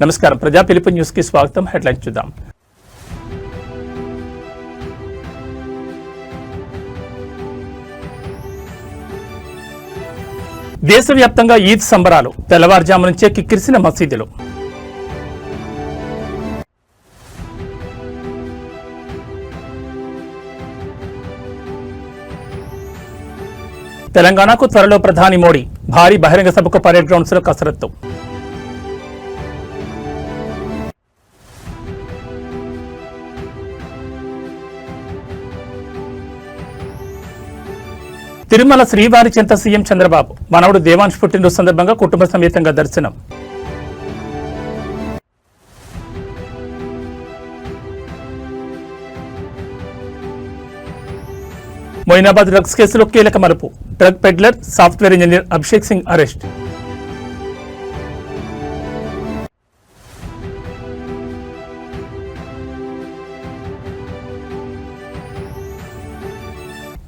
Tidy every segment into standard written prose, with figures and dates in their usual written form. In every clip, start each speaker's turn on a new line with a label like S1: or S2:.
S1: నమస్కారం, ప్రజా పిలుపు న్యూస్ కి స్వాగతం. హెడ్లైన్స్ చూద్దాం. దేశవ్యాప్తంగా ఈద్ సంబరాలు, తెల్లవారుజాము నుంచే కిక్కిరిసిన మసీదులు. తెలంగాణకు త్వరలో ప్రధాని మోడీ, భారీ బహిరంగ సభకు పరేడ్ గ్రౌండ్స్ లో కసరత్తు. తిరుమల శ్రీవారి చెంత సీఎం చంద్రబాబు, మనవడు దేవాంశ్ పుట్టినరోజు సందర్భంగా కుటుంబ సమేతంగా దర్శనం. మొయినాబాద్ డ్రగ్స్ కేసులో కీలక మలుపు, drug peddler software engineer Abhishek Singh arrest.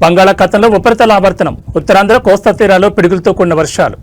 S1: బంగాళాఖాతంలో ఉపరితల ఆవర్తనం, ఉత్తరాంధ్ర కోస్తా తీరాల్లో పిడుగులతో కూడిన వర్షాలు.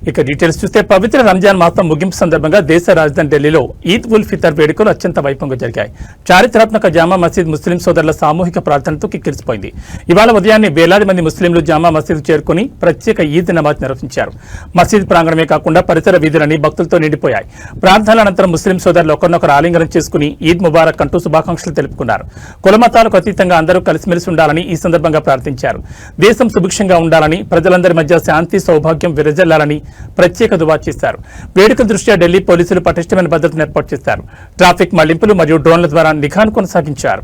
S1: ఇక డీటెయిల్స్ చూస్తే పవిత్ర రంజాన్ మాసం ముగింపు సందర్భంగా దేశ రాజధాని ఢిల్లీలో ఈద్ ఉల్ ఫితర్ వేడుకలు అత్యంత వైభవంగా జరిగాయి. చారిత్రాత్మక జామా మసీద్ ముస్లిం సోదరుల సామూహిక ప్రార్థనతో కిక్కిరిసిపోయింది. ఇవాళ ఉదయాన్నే వేలాది మంది ముస్లింలు జామా మసీద్ చేరుకుని ప్రత్యేక ఈద్ నమాజ్ నిర్వహించారు. మసీద్ ప్రాంగణమే కాకుండా పరిసర వీధులన్నీ భక్తులతో నిండిపోయాయి. ప్రార్థనల అనంతరం ముస్లిం సోదరులు ఒకరినొకరు ఆలింగనం చేసుకుని ఈద్ ముబారక్ అంటూ శుభాకాంక్షలు తెలుపుకున్నారు. కులమతాలకు అతీతంగా అందరూ కలిసిమెలిసి ఉండాలని ఈ సందర్భంగా ప్రార్థించారు. దేశం సుభిక్షంగా ఉండాలని, ప్రజలందరి మధ్య శాంతి సౌభాగ్యం విరజల్లాలని ప్రత్యేక దువా చేశారు. వేడుక దృష్ట్యా ఢిల్లీ పోలీసులు పటిష్టమైన భద్రతను ఏర్పాటు చేశారు. ట్రాఫిక్ మళ్లింపులు మరియు డ్రోన్ల ద్వారా నిఘాను కొనసాగించారు.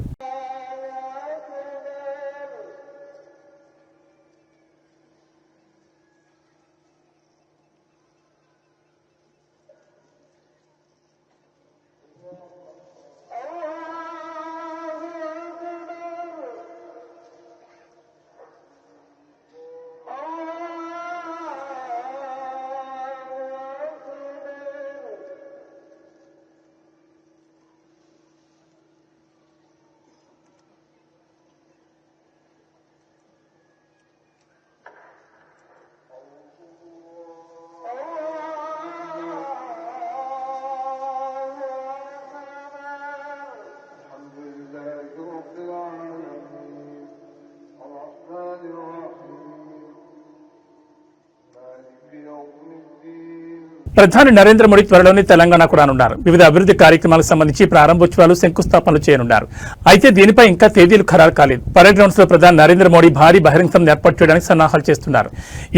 S1: ప్రధాని నరేంద్ర మోడీ త్వరలోనే తెలంగాణకు రానున్నారు. వివిధ అభివృద్ధి కార్యక్రమాలకు సంబంధించి ప్రారంభోత్సవాలు, శంకుస్థాపనలు చేయనున్నారు. అయితే దీనిపై ఇంకా తేదీలు ఖరారు కాలేదు. పరేడ్ గ్రౌండ్స్ లో ప్రధాని నరేంద్ర మోడీ భారీ బహిరంగ సభను ఏర్పాటు చేయడానికి సన్నాహాలు చేస్తున్నారు.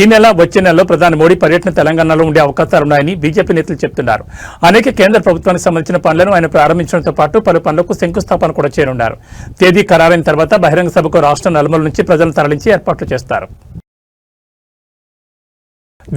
S1: ఈ నెల వచ్చే నెలలో ప్రధాని మోడీ పర్యటన తెలంగాణలో ఉండే అవకాశాలున్నాయని బీజేపీ నేతలు చెబుతున్నారు. అనేక కేంద్ర ప్రభుత్వానికి సంబంధించిన పనులను ఆయన ప్రారంభించడంతో పాటు పలు పనులకు శంకుస్థాపన కూడా చేయనున్నారు. తేదీ ఖరారైన తర్వాత బహిరంగ సభకు రాష్ట్రం నలుమూల నుంచి ప్రజలను తరలించి ఏర్పాట్లు చేస్తారు.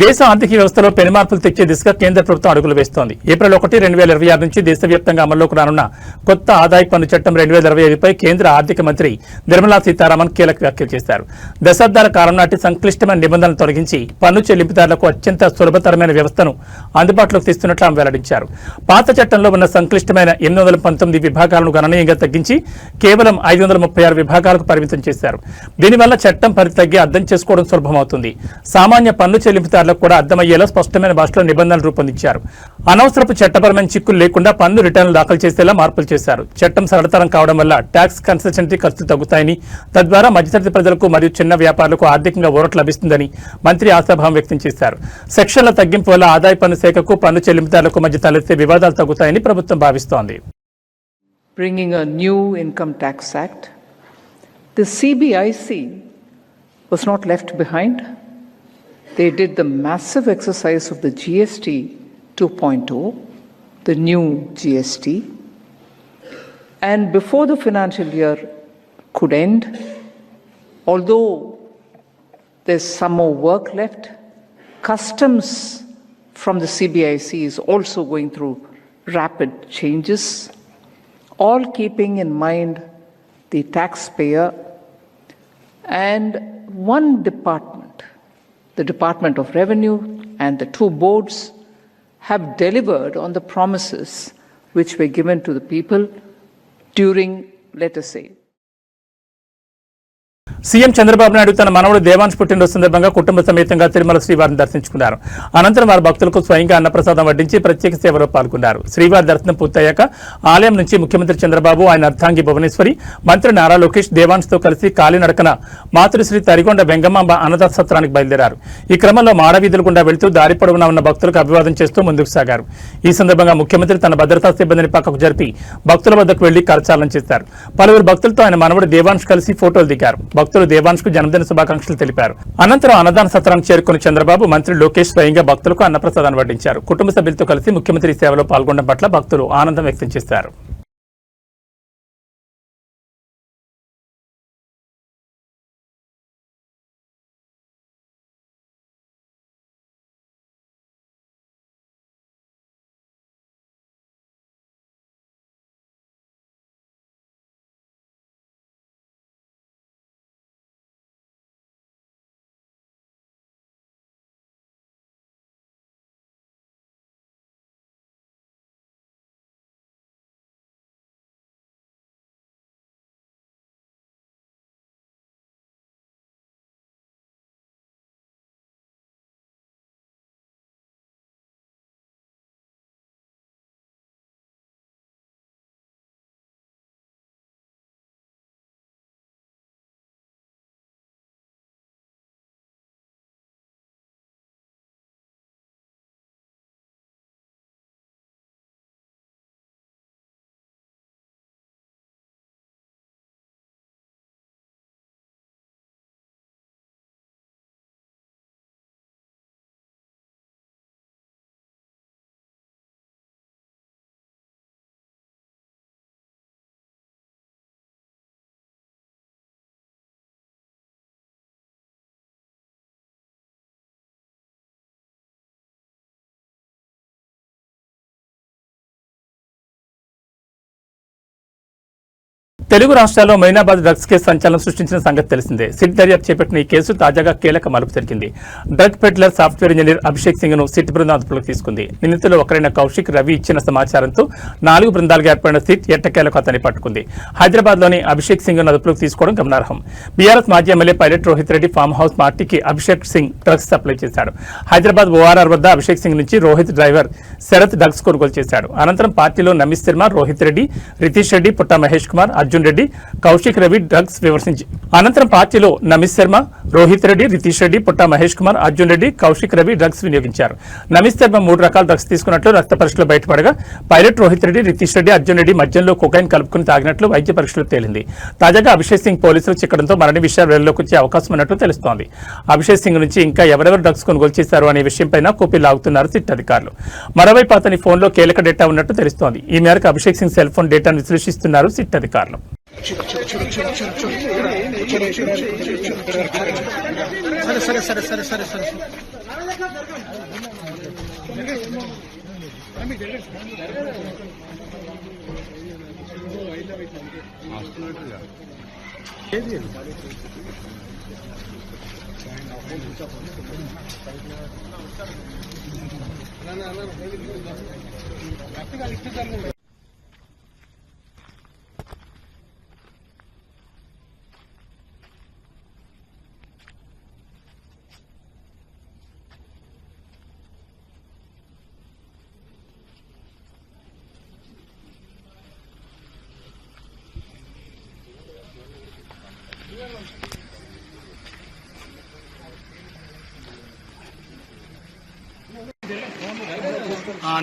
S1: దేశ ఆర్థిక వ్యవస్థలో పెనుమార్పులు తెచ్చే దిశగా కేంద్ర ప్రభుత్వం అడుగులు వేస్తోంది. ఏప్రిల్ 1, 2026 నుంచి దేశవ్యాప్తంగా అమల్లోకి రానున్న కొత్త ఆదాయ పన్ను చట్టం 2025పై కేంద్ర ఆర్థిక మంత్రి నిర్మలా సీతారామన్ కీలక వ్యాఖ్యలు చేశారు. దశాబ్దాల కాలం నాటి సంక్లిష్టమైన నిబంధనలు తొలగించి పన్ను చెల్లింపుదారులకు అత్యంత సులభతరమైన వ్యవస్థను అందుబాటులోకి తెస్తున్నట్లు ఆమె వెల్లడించారు. పాత చట్టంలో ఉన్న సంక్లిష్టమైన 819 విభాగాలను గణనీయంగా తగ్గించి కేవలం 536 విభాగాలకు పరిమితం చేశారు. దీనివల్ల చట్టం పరిధి తగ్గి అర్థం చేసుకోవడం సులభమవుతుంది. సామాన్య పన్ను చెల్లింపు కూడా అర్థమయ్యేలా స్పష్టమైన భాషలో నిబంధనలు రూపొందించారు. అనవసరపు చట్టపరమైన చిక్కులు లేకుండా పన్ను రిటర్నులు దాఖలు చేసేలా మార్పులు చేశారు. చట్టం సరళతరం కావడం వల్ల ట్యాక్స్ కన్సల్టెన్సీ ఖర్చులు తగ్గుతాయని, తద్వారా మధ్యతరగతి ప్రజలకు మరియు చిన్న వ్యాపారులకు ఆర్థికంగా ఊరట లభిస్తుందని మంత్రి ఆశాభావం వ్యక్తం చేశారు. సెక్షన్ల తగ్గింపు వల్ల ఆదాయ పన్ను శాఖకు, పన్ను చెల్లింపుదారులకు మధ్య తలెత్తే వివాదాలు తగ్గుతాయని ప్రభుత్వం భావిస్తోంది.
S2: Bringing a new income tax act, the CBIC was not left behind. They did the massive exercise of the GST 2.0, the new GST. And before the financial year could end, although there's some more work left, customs from the CBIC is also going through rapid changes, all keeping in mind the taxpayer and one department. The Department of Revenue and the two boards have delivered on the promises which were given to the people during, let us say,
S1: CM Chandrababu Naidu తన మనవడు దేవాంశ్ పుట్టినరోజు సందర్భంగా కుటుంబ సమేతంగా తిరుమల శ్రీవారిని దర్శించుకున్నారు. అనంతరం వారి భక్తులకు స్వయంగా అన్నప్రసాదం వడ్డించి ప్రత్యేక సేవలో పాల్గొన్నారు. శ్రీవారి దర్శనం పూర్తయ్యాక ఆలయం నుంచి ముఖ్యమంత్రి చంద్రబాబు, ఆయన అర్ధాంగి భువనేశ్వరి, మంత్రి నారా లోకేష్ దేవాంశ్తో కలిసి కాలినడకన మాతృశ్రీ తరిగొండ వెంగమాంబ అన్నదాన సత్రానికి బయలుదేరారు. ఈ క్రమంలో మాడవీధుల గుండా వెళ్తూ దారి పొడవునా ఉన్న భక్తులకు అభివాదం చేస్తూ ముందుకు సాగారు. ఈ సందర్భంగా ముఖ్యమంత్రి తన భద్రతా సిబ్బందిని పక్కకు జరిపి భక్తుల వద్దకు వెళ్లి కరచాలనం చేశారు. పలువురు భక్తులతో ఆయన మనవడు దేవాంశ్ కలిసి ఫోటోలు దిగారు. భక్తులు దేవాంశ్ కు జన్మదిన శుభాకాంక్షలు తెలిపారు. అనంతరం అన్నదాన సత్రానికి చేరుకున్న చంద్రబాబు, మంత్రి లోకేష్ స్వయంగా భక్తులకు అన్నప్రసాదాన్ని వడ్డించారు. కుటుంబ సభ్యులతో కలిసి ముఖ్యమంత్రి సేవలో పాల్గొనడం పట్ల భక్తులు ఆనందం వ్యక్తం చేశారు. తెలుగు రాష్ట్రాల్లో మైనాబాద్ డ్రగ్స్ కేసు సంచలనం సృష్టించిన సంగతి తెలిసిందే. సిట్ దర్యాప్తు చేపట్టిన ఈ కేసు తాజాగా కీలక మలుపు జరిగింది. Drug peddler software engineer Abhishek Singh ను సిట్ బృందం అదుపులోకి తీసుకుంది. నిందితులు ఒకరైన కౌశిక్ రవి ఇచ్చిన సమాచారంతో 4 బృందాలుగా ఏర్పడిన సిట్ ఎట్టకేలకు అతన్ని పట్టుకుంది. హైదరాబాద్ లోని అభిషేక్ సింగ్ ను అదుపులోకి తీసుకోవడం గమనార్హం. బీఆర్ఎస్ మాజీ MLA pilot Rohit Reddy farm house పార్టీకి అభిషేక్ సింగ్ డ్రగ్స్ సప్లై చేశాడు. హైదరాబాద్ ఓఆర్ఆర్ వద్ద అభిషేక్ సింగ్ నుంచి రోహిత్ డ్రైవర్ శరత్ డ్రగ్స్ కొనుగోలు చేశాడు. అనంతరం పార్టీలో నమిత్ శర్మ, రోహిత్ రెడ్డి, రితీష్ రెడ్డి, పుట్టా మహేష్ కుమార్, అర్జున్ రెడ్డి, కౌశిక్ రవి డ్రగ్స్ వివర్శించి అనంతరం పార్టీలో నమిత్ శర్మ, రోహిత్ రెడ్డి, రితీష్ రెడ్డి, పుట్టా మహేష్ కుమార్, అర్జున్ రెడ్డి, కౌశిక్ రవి డ్రగ్స్ వినియోగించారు. నమిత్ శర్మ 3 రకాల డ్రగ్స్ తీసుకున్నట్లు రక్త పరీక్షలు బయటపడగా పైలట్ రోహిత్ రెడ్డి, రితీష్ రెడ్డి, అర్జున్ రెడ్డి మద్యంలో కొకైన్ కలుపుకుని తాగినట్లు వైద్య పరీక్షలు తేలింది. తాజాగా అభిషేక్ సింగ్ పోలీసులు చిక్కడంతో మరిన్ని విషయాలు వెలుగులోకి వచ్చే అవకాశం ఉన్నట్లు తెలుస్తోంది. అభిషేక్ సింగ్ నుంచి ఇంకా ఎవరెవరు డ్రగ్స్ కొనుగోలు చేశారు అనే విషయంపై కూపీ లాగుతున్నారు సిట్ అధికారులు. మరోవైపు అతని ఫోన్లో కీలక డేటా ఉన్నట్టు తెలుస్తోంది. ఈ మేరకు అభిషేక్ సింగ్ సెల్ ఫోన్ డేటాను విశ్లేషిస్తున్నారు సిట్ అధికారులు.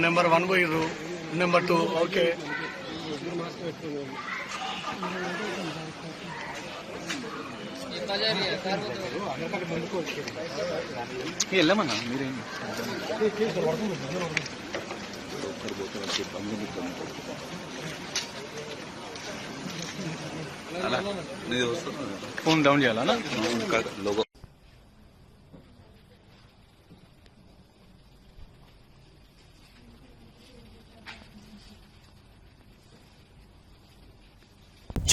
S3: నెంబర్ 1 పోయిర్రు, నెంబర్ 2 ఓకే. వెళ్ళమన్నా మీరేం ఫోన్ డౌన్ చేయాలన్నా లోగో.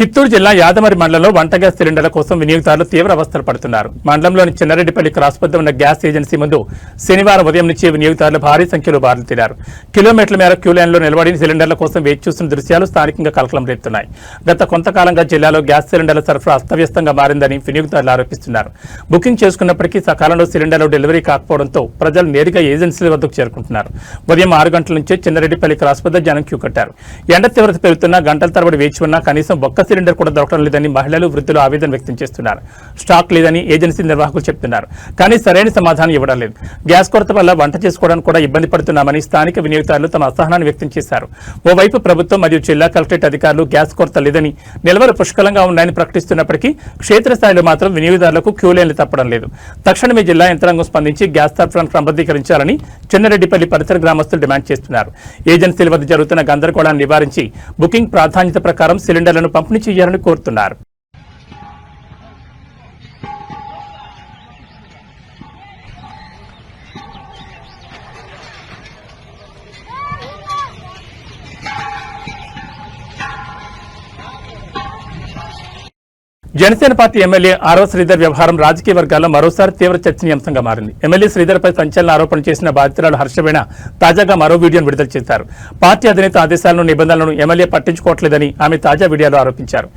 S1: చిత్తూరు జిల్లా యాదమరి మండలంలో వంట గ్యాస్ సిలిండర్ల కోసం వినియోగదారులు తీవ్ర అవస్థలు పడుతున్నారు. మండలంలోని చిన్నారెడ్డిపల్లి క్రాస్ వద్ద ఉన్న గ్యాస్ ఏజెన్సీ ముందు శనివారం ఉదయం నుంచి వినియోగదారులు భారీ సంఖ్యలో బారులు తీరారు. కిలోమీటర్ల మేర క్యూ లైన్లో నిలబడి సిలిండర్ల కోసం వేచి చూస్తున్న దృశ్యాలు స్థానికంగా కలకలం రేపుతున్నాయి. గత కొంతకాలంగా జిల్లాలో గ్యాస్ సిలిండర్ల సరఫరా అస్తవ్యస్తంగా మారిందని వినియోగదారులు ఆరోపిస్తున్నారు. బుకింగ్ చేసుకున్నప్పటికీ సకాలంలో సిలిండర్లు డెలివరీ కాకపోవడంతో ప్రజలు నేరుగా ఏజెన్సీల వద్దకు చేరుకుంటున్నారు. ఉదయం 6 గంటల నుంచే చిన్నారెడ్డిపల్లి క్రాస్ వద్ద జనం క్యూ కట్టారు. ఎండ తీవ్రత పెరుగుతున్నా గంటల తరబడి వేచి ఉన్నా కనీసం ఒక్క సిలిండర్ కూడా దొరకడం లేదని మహిళలు, వృద్ధులు ఆవేదన వ్యక్తం చేస్తున్నారు. స్టాక్ లేదని ఏజెన్సీ నిర్వాహకులు చెప్తున్నారు. కానీ సరైన సమాధానం ఇవ్వడం లేదు. గ్యాస్ కొరత వల్ల వంట చేసుకోవడానికి కూడా ఇబ్బంది పడుతున్నామని స్థానిక వినియోగదారులు తమ అసహనాన్ని వ్యక్తం చేశారు. ఓవైపు ప్రభుత్వం మరియు జిల్లా కలెక్టరేట్ అధికారులు గ్యాస్ కొరత లేదని, నిల్వలు పుష్కలంగా ఉన్నాయని ప్రకటిస్తున్నప్పటికీ క్షేత్రస్థాయిలో మాత్రం వినియోగదారులకు క్యూ లైన్లు తప్పడం లేదు. తక్షణమే జిల్లా యంత్రాంగం స్పందించి గ్యాస్ సరఫరాను క్రమబద్ధీకరించాలని చిన్నారెడ్డిపల్లి పరిసర గ్రామస్తులు డిమాండ్ చేస్తున్నారు. ఏజెన్సీల వద్ద జరుగుతున్న గందరగోళాన్ని నివారించి బుకింగ్ ప్రాధాన్యత ప్రకారం సిలిండర్లను పంపిణీ చేయాలని కోరుతున్నారు. జనసేన పార్టీ ఎమ్మెల్యే ఆరవ శ్రీధర్ వ్యవహారం రాజకీయ వర్గాల్లో మరోసారి తీవ్ర చర్చనీయాంశంగా మారింది. ఎమ్మెల్యే శ్రీధర్పై సంచలన ఆరోపణలు చేసిన బాధితురాలు హర్షవీణ తాజాగా మరో వీడియోను విడుదల చేశారు. పార్టీ అధినేత ఆదేశాలను, నిబంధనలను ఎమ్మెల్యే పట్టించుకోవట్లేదని ఆమె తాజా వీడియోలో ఆరోపించారు.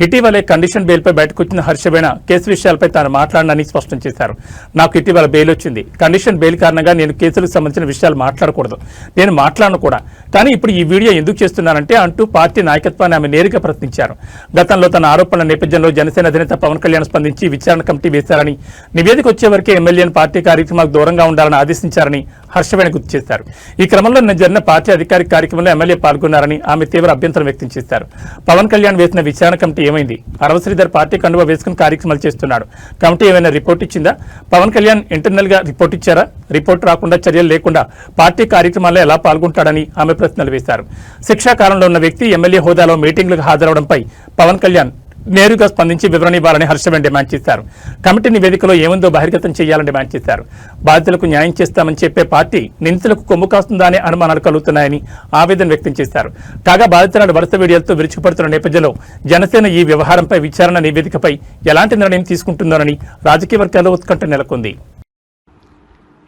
S1: ఇటీవలే కండిషన్ బెయిల్పై బయటకు వచ్చిన హర్షవీణ కేసు విషయాలపై తాను మాట్లాడనని స్పష్టం చేశారు. నాకు ఇటీవల బెయిల్ వచ్చింది. కండిషన్ బెయిల్ కారణంగా నేను కేసులకు సంబంధించిన విషయాలు మాట్లాడకూడదు. నేను మాట్లాడను కూడా. కానీ ఇప్పుడు ఈ వీడియో ఎందుకు చేస్తున్నానంటే అంటూ పార్టీ నాయకత్వాన్ని ఆమె నేరుగా ప్రశ్నించారు. గతంలో తన ఆరోపణల నేపథ్యంలో జనసేన అధినేత పవన్ కళ్యాణ్ స్పందించి విచారణ కమిటీ వేశారని, నివేదిక వచ్చే వరకే ఎమ్మెల్యేను పార్టీ కార్యక్రమాలకు దూరంగా ఉండాలని ఆదేశించారని హర్షవీణ గుర్తు చేశారు. ఈ క్రమంలో నిన్న జరిగిన పార్టీ అధికారిక కార్యక్రమంలో ఎమ్మెల్యే పాల్గొన్నారని ఆమె తీవ్ర అభ్యంతరం వ్యక్తం చేశారు. పవన్ కళ్యాణ్ వేసిన విచారణ కమిటీ ఏమైంది? అరవ శ్రీధర్ పార్టీ కండువా వేసుకుని కార్యక్రమాలు చేస్తున్నాడు. కమిటీ ఏమైనా రిపోర్ట్ ఇచ్చిందా? పవన్ కళ్యాణ్ ఇంటర్నల్ గా రిపోర్ట్ ఇచ్చారా? రిపోర్ట్ రాకుండా, చర్యలు లేకుండా పార్టీ కార్యక్రమాల్లో ఎలా పాల్గొంటాడని ఆమె ప్రశ్నలు వేశారు. శిక్షాకాలంలో ఉన్న వ్యక్తి ఎమ్మెల్యే హోదాలో మీటింగ్లకు హాజరవడంపై పవన్ కళ్యాణ్ నేరుగా స్పందించి వివరణ ఇవ్వాలని హర్షవీణ డిమాండ్ చేశారు. కమిటీ నివేదికలో ఏముందో బహిర్గతం చేయాలని డిమాండ్ చేశారు. బాధితులకు న్యాయం చేస్తామని చెప్పే పార్టీ నిందితులకు కొమ్ము కాస్తుందా అనే అనుమానాలు కలుగుతున్నాయని ఆవేదన వ్యక్తం చేశారు. కాగా బాధితురాలు వరుస వీడియోలతో విరుచుకుపడుతున్న నేపథ్యంలో జనసేన ఈ వ్యవహారంపై విచారణ నివేదికపై ఎలాంటి నిర్ణయం తీసుకుంటుందోనని రాజకీయ వర్గాల్లో ఉత్కంఠ నెలకొంది.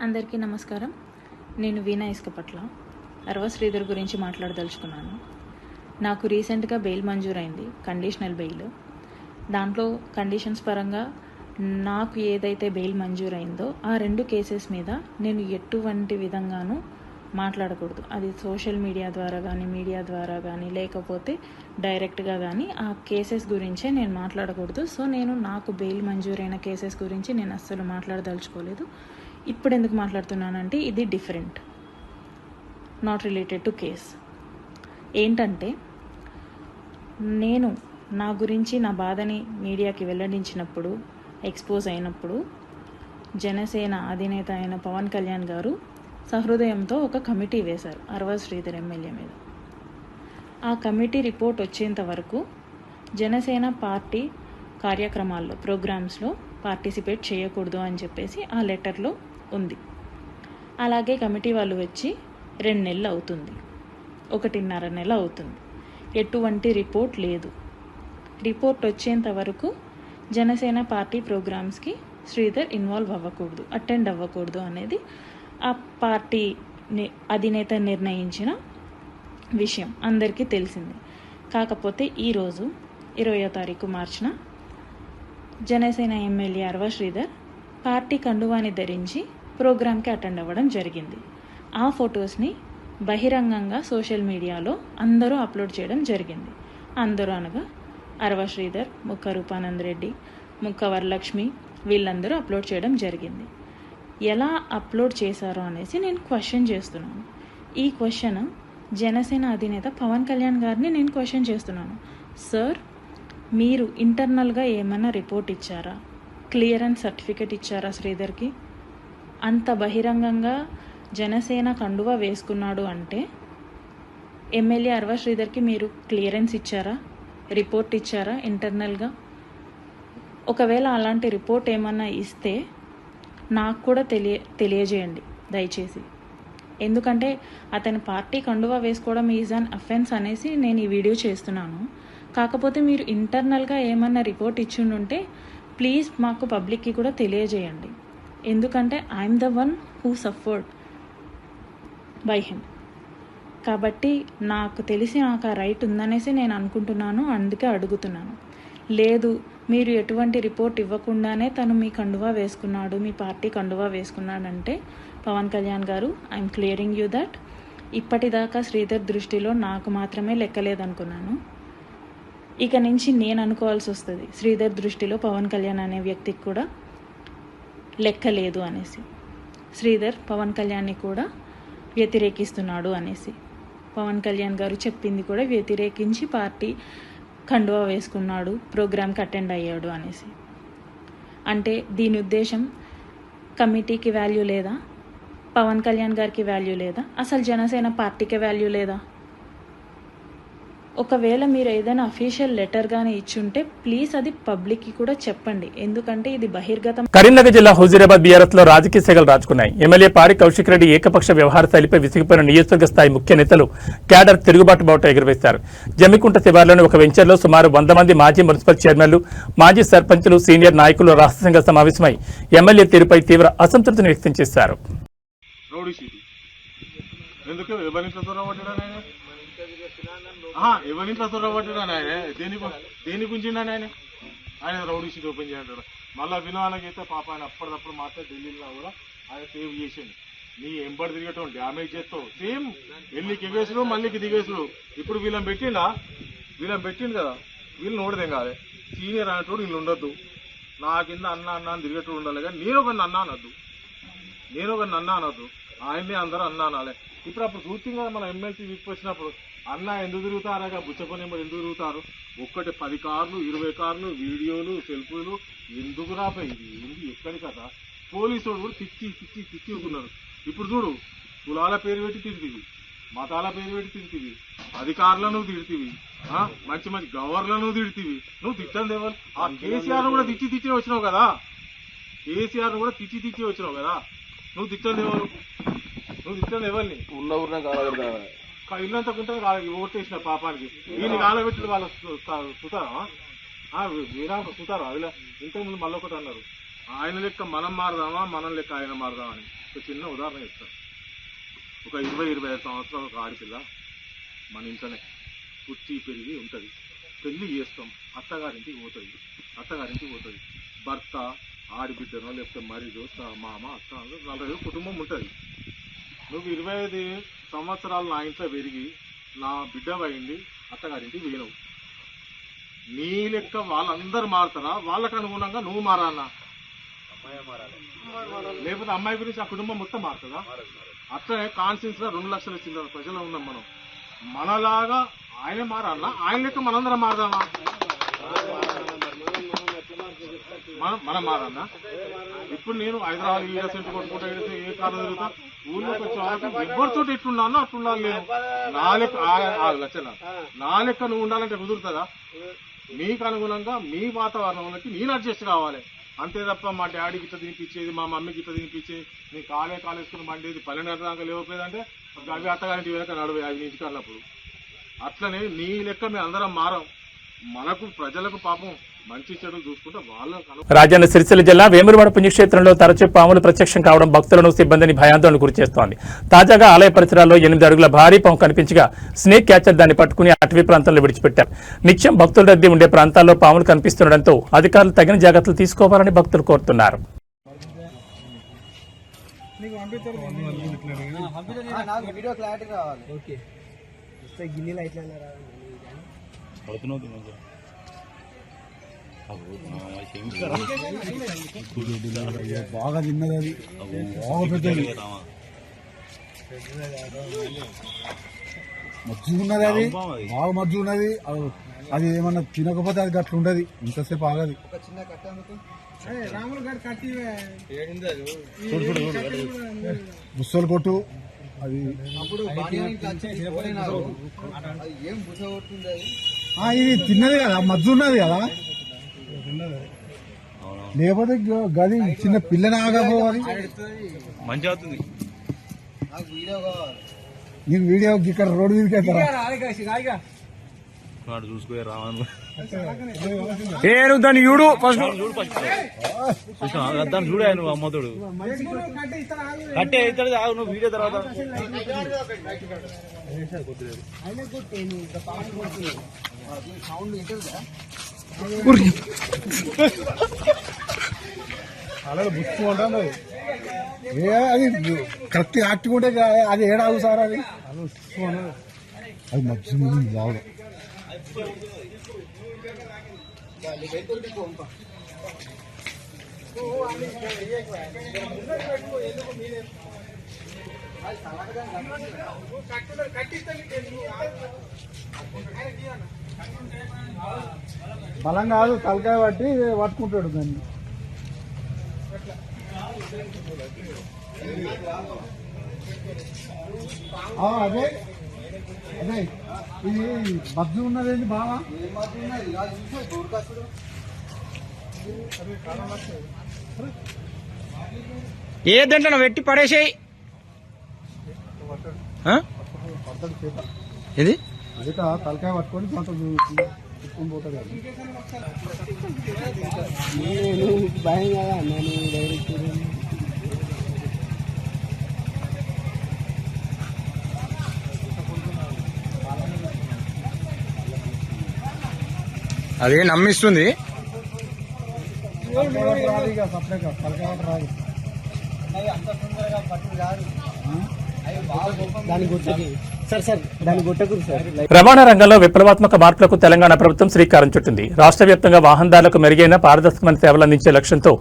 S4: అందరికీ నమస్కారం. నేను వీణా ఇసుకపట్ల అరవ శ్రీధర్ గురించి మాట్లాడదలుచుకున్నాను. నాకు రీసెంట్గా బెయిల్ మంజూరైంది, కండిషనల్ బెయిల్. దాంట్లో కండిషన్స్ పరంగా నాకు ఏదైతే బెయిల్ మంజూరైందో ఆ 2 కేసెస్ మీద నేను ఎటువంటి విధంగానూ మాట్లాడకూడదు. అది సోషల్ మీడియా ద్వారా కానీ, మీడియా ద్వారా కానీ, లేకపోతే డైరెక్ట్గా కానీ ఆ కేసెస్ గురించే నేను మాట్లాడకూడదు. సో నేను నాకు బెయిల్ మంజూరైన కేసెస్ గురించి నేను అస్సలు మాట్లాడదలుచుకోలేదు. ఇప్పుడు ఎందుకు మాట్లాడుతున్నానంటే ఇది different, not related to case. ఏంటంటే నేను నా గురించి నా బాధని మీడియాకి వెల్లడించినప్పుడు, ఎక్స్పోజ్ అయినప్పుడు జనసేన అధినేత అయిన పవన్ కళ్యాణ్ గారు సహృదయంతో ఒక కమిటీ వేశారు అరవ శ్రీధర్ ఎమ్మెల్యే మీద. ఆ కమిటీ రిపోర్ట్ వచ్చేంత వరకు జనసేన పార్టీ కార్యక్రమాల్లో, ప్రోగ్రామ్స్లో పార్టిసిపేట్ చేయకూడదు అని చెప్పేసి ఆ లెటర్లో ఉంది. అలాగే కమిటీ వాళ్ళు వచ్చి 2 నెలలు అవుతుంది, 1.5 నెల అవుతుంది. ఎటువంటి రిపోర్ట్ లేదు. రిపోర్ట్ వచ్చేంత వరకు జనసేన పార్టీ ప్రోగ్రామ్స్కి శ్రీధర్ ఇన్వాల్వ్ అవ్వకూడదు, అటెండ్ అవ్వకూడదు అనేది ఆ పార్టీ అధినేత నిర్ణయించిన విషయం అందరికీ తెలిసింది. కాకపోతే ఈరోజు 20వ తారీఖు మార్చిన జనసేన ఎమ్మెల్యే అరవ శ్రీధర్ పార్టీ కండువాని ధరించి ప్రోగ్రామ్కి అటెండ్ అవ్వడం జరిగింది. ఆ ఫొటోస్ని బహిరంగంగా సోషల్ మీడియాలో అందరూ అప్లోడ్ చేయడం జరిగింది. అందరూ అనగా అరవ శ్రీధర్, ముక్క రూపానంద్ రెడ్డి, ముక్క వరలక్ష్మి వీళ్ళందరూ అప్లోడ్ చేయడం జరిగింది. ఎలా అప్లోడ్ చేశారో అనేసి నేను క్వశ్చన్ చేస్తున్నాను. ఈ క్వశ్చన్ జనసేన అధినేత పవన్ కళ్యాణ్ గారిని నేను క్వశ్చన్ చేస్తున్నాను. సార్, మీరు ఇంటర్నల్గా ఏమైనా రిపోర్ట్ ఇచ్చారా? క్లియరెన్స్ సర్టిఫికేట్ ఇచ్చారా శ్రీధర్కి? అంత బహిరంగంగా జనసేన కండువా వేసుకున్నాడు అంటే ఎమ్మెల్యే అరవ శ్రీధర్కి మీరు క్లియరెన్స్ ఇచ్చారా? రిపోర్ట్ ఇచ్చారా ఇంటర్నల్గా? ఒకవేళ అలాంటి రిపోర్ట్ ఏమన్నా ఇస్తే నాకు కూడా తెలియజేయండి దయచేసి. ఎందుకంటే అతని పార్టీ కండువా వేసుకోవడం ఈజ్ అన్ అఫెన్స్ అనేసి నేను ఈ వీడియో చేస్తున్నాను. కాకపోతే మీరు ఇంటర్నల్గా ఏమన్నా రిపోర్ట్ ఇచ్చిండుంటే ప్లీజ్ మాకు పబ్లిక్కి కూడా తెలియజేయండి. ఎందుకంటే I'm the one who suffered by him. కాబట్టి నాకు తెలిసి నాకు ఆ రైట్ ఉందనేసి నేను అనుకుంటున్నాను, అందుకే అడుగుతున్నాను. లేదు మీరు ఎటువంటి రిపోర్ట్ ఇవ్వకుండానే తను మీ కండువా వేసుకున్నాడు, మీ పార్టీ కండువా వేసుకున్నాడంటే పవన్ కళ్యాణ్ గారు, ఐఎమ్ క్లియరింగ్ యూ దట్ ఇప్పటిదాకా శ్రీధర్ దృష్టిలో నాకు మాత్రమే లెక్కలేదనుకున్నాను. ఇక నుంచి నేను అనుకోవాల్సి వస్తుంది శ్రీధర్ దృష్టిలో పవన్ కళ్యాణ్ అనే వ్యక్తికి కూడా లెక్కలేదు అనేసి. శ్రీధర్ పవన్ కళ్యాణ్ని కూడా వ్యతిరేకిస్తున్నాడు అనేసి. పవన్ కళ్యాణ్ గారు చెప్పింది కూడా వ్యతిరేకించి పార్టీ కండువా వేసుకున్నాడు, ప్రోగ్రామ్కి అటెండ్ అయ్యాడు అనేసి. అంటే దీని ఉద్దేశం కమిటీకి వాల్యూ లేదా, పవన్ కళ్యాణ్ గారికి వాల్యూ లేదా, అసలు జనసేన పార్టీకి వాల్యూ లేదా? ఒకవేళ మీరు ఏదైనా అఫీషియల్ లెటర్ గానీ ఇచ్చుంటే ప్లీజ్ అది పబ్లిక్కి కూడా చెప్పండి. ఎందుకంటే ఇది బహిర్గతం.
S1: కరీంనగర్ జిల్లా హుజూరాబాద్ బీఆర్ఎస్ లో రాజకీయ సెగలు రాజుకున్నాయి. ఎమ్మెల్యే పాడి కౌశిక్ రెడ్డి ఏకపక్ష వ్యవహార శైలిపై విసిగిపోయిన నియోజకవర్గ స్థాయి ముఖ్య నేతలు క్యాడర్ తిరుగుబాటు బావుట ఎగురవేశారు. జమ్మికుంట శివార్లోని ఒక వెంచర్లో సుమారు 100 మంది మాజీ మున్సిపల్ చైర్మన్లు, మాజీ సర్పంచులు, సీనియర్ నాయకులు రహస్యంగా సమావేశమై ఎమ్మెల్యే తీరుపై తీవ్ర అసంతృప్తిని వ్యక్తం చేశారు.
S5: ఎవరింట్లో తొడగొట్టాడు ఆయన దేని గురించి ఆయన రౌడీ షీట్ ఓపెన్ చేయంటాడు. మళ్ళీ వినవాళ్ళకి అయితే పాప ఆయన అప్పటిదప్పుడు మాత్రం ఢిల్లీలో కూడా ఆయన సేవ్ చేసింది. నీ ఎంబడి తిరిగటం డ్యామేజ్ చేస్తావు, సేమ్ ఎల్లికి ఎగేసుడు మళ్ళీకి దిగేసుడు. ఇప్పుడు వీళ్ళని పెట్టిండు కదా, వీళ్ళు నోడదేం కాదు. సీనియర్ అనేటోడు వీళ్ళు ఉండొద్దు, నా కింద అన్న అని తిరిగేటోడు ఉండాలి. కానీ నేను ఒక అన్న అనొద్దు, ఆయన్ని అందరూ అన్న అనాలి. ఇప్పుడు చూస్తుంది కదా మన ఎమ్మెల్సీ వీక్ వచ్చినప్పుడు, అన్న ఎందుకు తిరుగుతారా బుచ్చపని ఎందుకు తిరుగుతారు, 10 కార్లు 20 కార్లు వీడియోలు సెల్ఫీలు ఎందుకు రాపై, ఇది ఏంది ఎక్కడి కదా. పోలీసు వాడు కూడా తిచ్చి ఉన్నారు. ఇప్పుడు చూడు, కులాల పేరు పెట్టి తిడుతుంది, మతాల పేరు పెట్టి తిడుతుంది, అధికారులను తిడుతుంది, మంచి గవర్నర్లను తిడుతుంది. నువ్వు తిట్టంది ఎవరు? ఆ కేసీఆర్ కూడా తిచ్చి వచ్చినావు కదా, నువ్వు తిట్టంది ఎవరిని? ఉన్న ఊరిన ఇల్లంతా ఉంటుంది ఓటేసిన పాపానికి వీళ్ళు కాలబెట్టి వాళ్ళ సుతారా సుతారా అదిలా. ఇంతకుముందు మళ్ళీ ఒకటి అన్నారు, ఆయన లెక్క మనం మారదామా, మనం లెక్క ఆయన మారదామా అని. ఒక చిన్న ఉదాహరణ చెప్తాను. ఒక 20-25 సంవత్సరాల ఒక ఆడపిల్ల మన ఇంట్లోనే పుట్టి పెరిగి ఉంటుంది. పెళ్లి చేస్తాం, అత్తగారింటికి పోతుంది. భర్త, ఆడిబిడ్డనో లేకపోతే మరిదో, మామ, అత్త, 40 కుటుంబం ఉంటుంది. నువ్వు 25 సంవత్సరాలు నా ఇంట్లో పెరిగి నా బిడ్డ పోయింది, అత్తగారింటికి పోయినవు. నీ లెక్క వాళ్ళందరూ మారుతారా? వాళ్ళకు అనుగుణంగా నువ్వు మారాలన్నా? లేకపోతే అమ్మాయి గురించి ఆ కుటుంబం మొత్తం మారుతుందా? అట్లనే కాన్స్టిట్యూన్స్ లో 2 లక్షల చిల్లర ప్రజలు ఉన్నాం మనం. మనలాగా ఆయన మారాలన్నా? ఆయన లెక్క మనందరం మారదామా? మనం మారన్నా? ఇప్పుడు నేను హైదరాబాద్ సెంటర్ కొట్టుకుంటా ఏ కారణం జరుగుతా, ఊళ్ళోకి వచ్చే వాళ్ళకి ఎవరితో ఎట్లున్నానో అట్లుండాలి. నేను నా లెక్క నువ్వు ఉండాలంటే కుదురుతుందా? మీకు అనుగుణంగా మీ వాతావరణంలోకి నేను అడ్జస్ట్ కావాలి అంతే తప్ప మా డాడీకి ఇట్లా తినిపించేది, మా మమ్మీకి ఇట్లా తినిపించేది, నీ కాలేసుకుని మండేది 12 దాకా లేకపోయేదంటే అవి అత్తగారింటి వెనక నడువే అవి ఇంటికి అన్నప్పుడు. అట్లనే నీ లెక్క మేము అందరం మారం. మనకు ప్రజలకు పాపం మంచి చెడు చూసుకుంటే వాళ్ళ.
S1: రాజన్న సిరిసిల్ల జిల్లా వేములవాడ పుణ్యక్షేత్రంలో తరచూ పాములు ప్రత్యక్షం కావడం భక్తులను, సిబ్బందిని భయాందోళనకు గురిచేస్తోంది. తాజాగా ఆలయ పరిసరాల్లో 8 అడుగుల భారీ పాము కనిపించగా స్నేక్ క్యాచర్ దాన్ని పట్టుకుని అటవీ ప్రాంతంలో విడిచిపెట్టారు. నిత్యం భక్తుల రద్దీ ఉండే ప్రాంతాల్లో పాములు కనిపిస్తుండటంతో అధికారులు తగిన జాగ్రత్తలు తీసుకోవాలని భక్తులు కోరుతున్నారు.
S6: బాగా తిన్నది అది, బాగా పెద్దది మజ్జున్నది, అది బాగా మజ్జున్నది. అది ఏమన్నా తినకపోతే అది గట్ల ఉండదు, ఇంతసేపు ఆగది. బుස්සలు కొట్టు అది. ఇది తిన్నది కదా, మజ్జు ఉన్నది కదా, లేకపోతే గది చిన్న పిల్లని ఆగపోవాలి. మంచిగా అవుతుంది. నీకు వీడియో ఇక్కడ రోడ్డు మీదకి వెళ్తారా?
S5: వాడు చూసుకో రావను
S7: నువ్వు దాన్ని చూడు ఫస్ట్
S5: దాన్ని చూడే నువ్వు అమ్మతుడు కట్టే అవుతాడు ఆగు నువ్వు వీడియో తర్వాత
S6: అలాగే బుచ్చుకుంటాను అది కరెక్ట్ యాక్టివ్ ఉంటే అది ఏడాగు సార్ అది అది మధ్య బాగా బలం కాదు తలకాయ పట్టి పట్టుకుంటాడు దాన్ని అదే అదే ఇది మధ్య ఉన్నదేంటి బాగా
S7: ఏదంటే పెట్టి పడేసేయి ఇది
S6: అదిట తలకాయ పట్టుకొని కొంత తీసుకొని పోతాడు కదా భయం కదా నేను డైరెక్ట్
S7: అదే నమ్మిస్తుంది
S1: రవాణా రంగంలో విప్లవాత్మక మార్పులకు తెలంగాణ ప్రభుత్వం శ్రీకారం చుట్టింది. రాష్ట్ర వ్యాప్తంగా వాహనదారులకు మెరుగైన పారదర్శకమైన సేవలు అందించే లక్ష్యంతో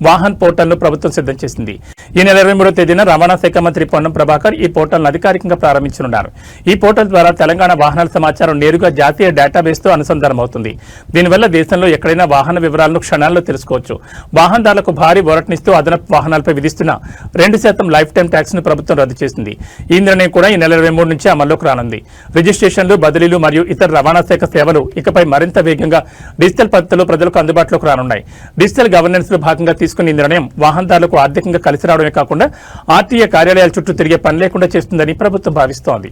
S1: వాహన్ పోర్టల్ను ప్రభుత్వం సిద్ధం చేసింది. ఈ నెల 23వ తేదీన రవాణా శాఖ మంత్రి పొన్నం ప్రభాకర్ ఈ పోర్టల్ను అధికారికంగా ప్రారంభించనున్నారు. ఈ పోర్టల్ ద్వారా తెలంగాణ వాహనాల సమాచారం నేరుగా జాతీయ డేటాబేస్తో అనుసంధానమవుతుంది. దీనివల్ల దేశంలో ఎక్కడైనా వాహన వివరాలను క్షణాల్లో తెలుసుకోవచ్చు. వాహనదారులకు భారీ ఊరటనిస్తూ అదనపు వాహనాలపై విధిస్తున్న 2% లైఫ్ టైం ట్యాక్స్ ను ప్రభుత్వం రద్దు చేసింది. ఈ నిర్ణయం కూడా ఈ నెల 23 నుంచి అమల్లోకి రానుంది. రిజిస్ట్రేషన్లు, బదిలీలు మరియు ఇతర రవాణా శాఖ సేవలు ఇకపై మరింత వేగంగా డిజిటల్ పద్ధతిలో ప్రజలకు అందుబాటులోకి రానున్నాయి. డిజిటల్ గవర్నెన్స్ లో భాగంగా తీసుకున్న ఈ నిర్ణయం వాహనదారులకు ఆర్థికంగా కలిసి రావడమే కాకుండా ఆర్టీఏ కార్యాలయాల చుట్టూ తిరిగే పని లేకుండా చేస్తుందని ప్రభుత్వం భావిస్తోంది.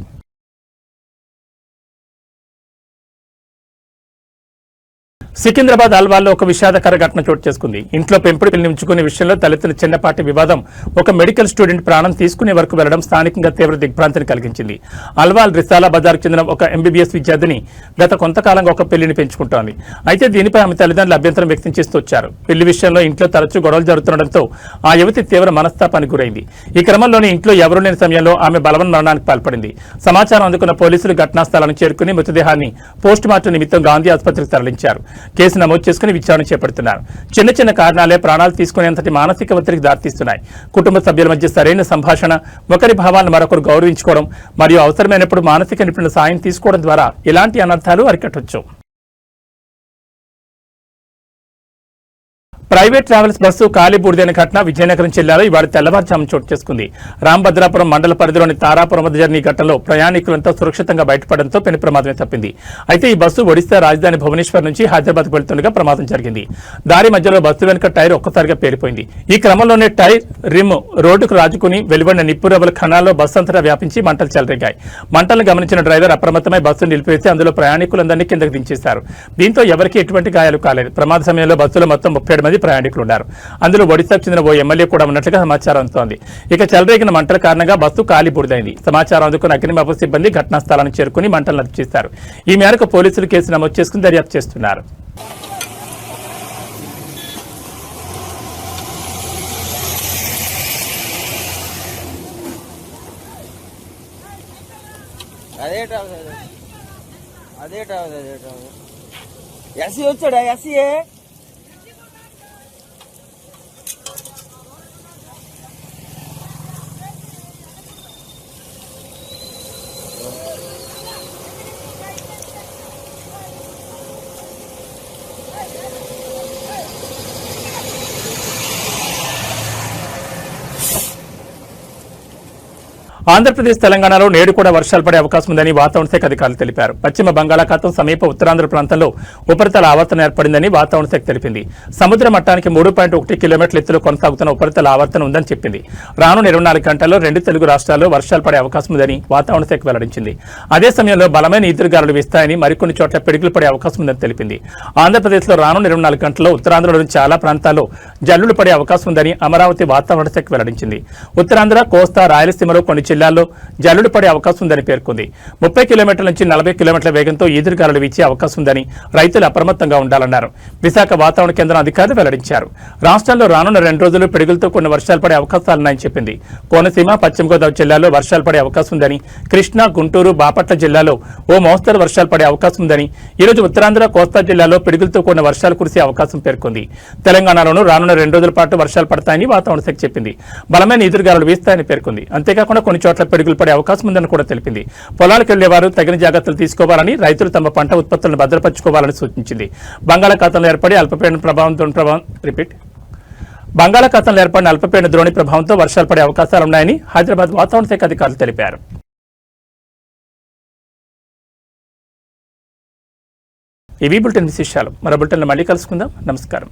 S1: సికింద్రాబాద్ అల్వాల్లో ఒక విషాదకర ఘటన చోటు చేసుకుంది. ఇంట్లో పెంపుడు పిల్లిని ఉంచుకునే విషయంలో తలెత్తిన చిన్నపాటి వివాదం ఒక మెడికల్ స్టూడెంట్ ప్రాణం తీసుకునే వరకు వెళ్లడం స్థానికంగా తీవ్ర దిగ్భ్రాంతిని కలిగించింది. అల్వాల్ రిసాలా బజార్కు చెందిన ఒక ఎంబీబీఎస్ విద్యార్థిని గత కొంతకాలంగా ఒక పిల్లిని పెంచుకుంటోంది. అయితే దీనిపై ఆమె తల్లిదండ్రులు అభ్యంతరం వ్యక్తం చేస్తూ వచ్చారు. పిల్లి విషయంలో ఇంట్లో తరచూ గొడవలు జరుగుతుండటంతో ఆ యువతి తీవ్ర మనస్తాపానికి గురైంది. ఈ క్రమంలోనే ఇంట్లో ఎవరూ లేని సమయంలో ఆమె బలవన్ మరణానికి పాల్పడింది. సమాచారం అందుకున్న పోలీసులు ఘటనా స్థలానికి చేరుకుని మృతదేహాన్ని పోస్టుమార్టం నిమిత్తం గాంధీ ఆసుపత్రికి తరలించారు. కేసు నమోదు చేసుకుని విచారణ చేపడుతున్నారు. చిన్న చిన్న కారణాలే ప్రాణాలు తీసుకునేంతటి మానసిక ఒత్తిడికి దారితీస్తున్నాయి. కుటుంబ సభ్యుల మధ్య సరైన సంభాషణ, ఒకరి భావాలను మరొకరు గౌరవించుకోవడం మరియు అవసరమైనప్పుడు మానసిక నిపుణుల సాయం తీసుకోవడం ద్వారా ఇలాంటి అనర్థాలు అరికట్టవచ్చు. ప్రైవేట్ ట్రావెల్స్ బస్సు కాలి బూడిదైన ఘటన విజయనగరం జిల్లాలో ఇవాళ తెల్లవారుజాము చోటు చేసుకుంది. రాంభద్రాపురం మండల పరిధిలోని తారాపురం వద్ద జరిగిన ఈ ఘటనలో ప్రయాణికులంతా సురక్షితంగా బయటపడడంతో పెను ప్రమాదమే తప్పింది. అయితే ఈ బస్సు ఒడిశా రాజధాని భువనేశ్వర్ నుంచి హైదరాబాద్కు వెళ్తుండగా ప్రమాదం జరిగింది. దారి మధ్యలో బస్సు వెనుక టైర్ ఒక్కసారిగా పేలిపోయింది. ఈ క్రమంలోనే టైర్ రిమ్ రోడ్డుకు రాజుకుని వెలువడిన నిప్పురవ్వల ఖనాల్లో బస్సు అంతటా వ్యాపించి మంటలు చెలరేగాయి. మంటలను గమనించిన డ్రైవర్ అప్రమత్తమై బస్సును నిలిపివేసి అందులో ప్రయాణికులందరినీ కిందకు దించేశారు. దీంతో ఎవరికీ ఎటువంటి గాయాలు కాలేదు. ప్రమాద సమయంలో బస్సులో మొత్తం 37 మంది ప్రయాణికులు ఉన్నారు. అందులో ఒడిశాకు చెందిన ఓ ఎమ్మెల్యే కూడా ఉన్నట్లుగా సమాచారం అందుతోంది. ఇక చెలరేగిన మంటల కారణంగా బస్సు కాలి బూడిదైంది. సమాచారం అందుకున్న అగ్నిమాపక సిబ్బంది ఘటనా స్థలానికి చేరుకుని మంటలను అదుపు చేశారు. ఈ మేరకు పోలీసులు కేసు నమోదు చేసుకుని దర్యాప్తు చేస్తున్నారు.
S7: ఎస్సీ వచ్చాడా? ఎస్సీఏ
S1: ఆంధ్రప్రదేశ్ తెలంగాణలో నేడు కూడా వర్షాలు పడే అవకాశం ఉందని వాతావరణ శాఖ అధికారులు తెలిపారు. పశ్చిమ బంగాళాఖాతం సమీప ఉత్తరాంధ్ర ప్రాంతంలో ఉపరితల ఆవర్తనం ఏర్పడిందని వాతావరణ శాఖ తెలిపింది. సముద్ర మట్టానికి 3.1 కిలోమీటర్ల ఎత్తులో కొనసాగుతున్న ఉపరితల ఆవర్తనం ఉందని చెప్పింది. రానున్న 24 గంటల్లో 2 తెలుగు రాష్ట్రాల్లో వర్షాలు పడే అవకాశం ఉందని వాతావరణ శాఖ వెల్లడించింది. అదే సమయంలో బలమైన ఈదురుగాలులు వీస్తాయని, మరికొన్ని చోట్ల పిడుగులు పడే అవకాశం ఉందని తెలిపింది. ఆంధ్రప్రదేశ్లో రానున్న 24 గంటల్లో ఉత్తరాంధ్రలోని చాలా ప్రాంతాల్లో జల్లులు పడే అవకాశం ఉందని అమరావతి వాతావరణ శాఖ వెల్లడించింది. ఉత్తరాంధ్ర, కోస్తా, రాయలసీమలో కొన్ని జిల్లాల్లో జల్లులు పడే అవకాశం ఉందని పేర్కొంది. 30 కిలోమీటర్ల నుంచి 40 కిలోమీటర్ల వేగంతో ఈదురుగాలులు వీచే అవకాశం ఉందని రైతులు అప్రమత్తంగా ఉండాలన్నారు. విశాఖ వాతావరణ కేంద్రం అధికారులు వెల్లడించారు. రాష్ట్రంలో రానున్న 2 రోజులు పిడుగులతో కొన్ని వర్షాలు పడే అవకాశాలున్నాయని చెప్పింది. కోనసీమ, పశ్చిమ గోదావరి జిల్లాల్లో వర్షాలు పడే అవకాశం ఉందని, కృష్ణా, గుంటూరు, బాపట్ల జిల్లాలో ఓ మోస్తరు వర్షాలు పడే అవకాశం ఉందని, ఈ రోజు ఉత్తరాంధ్ర, కోస్తా జిల్లాలో పిడుగులతో కూడిన వర్షాలు కురిసే అవకాశం పేర్కొంది. తెలంగాణలోనూ రానున్న 2 రోజుల పాటు వర్షాలు పడతాయని వాతావరణ శాఖ చెప్పింది. బలమైన ఈదురుగాలులు వీస్తాయని పేర్కొంది. అంతేకాకుండా కొన్ని చోట్ల పిడుగులు పడే అవకాశం ఉందని కూడా తెలిపింది. పొలాలకు వెళ్లేవారు తగిన జాగ్రత్తలు తీసుకోవాలని, రైతులు తమ పంట ఉత్పత్తులను భద్రపరచుకోవాలని సూచించింది. బంగాళాఖాతంలో ఏర్పడిన అల్పపీడన ద్రోణి ప్రభావంతో వర్షాలు పడే అవకాశాలున్నాయని హైదరాబాద్ వాతావరణ శాఖ అధికారులు తెలిపారు. ఇవి బులెటిన్ విశేషాలు. మరో బులెటిన్లో మళ్ళీ కలుసుకుందాం. నమస్కారం.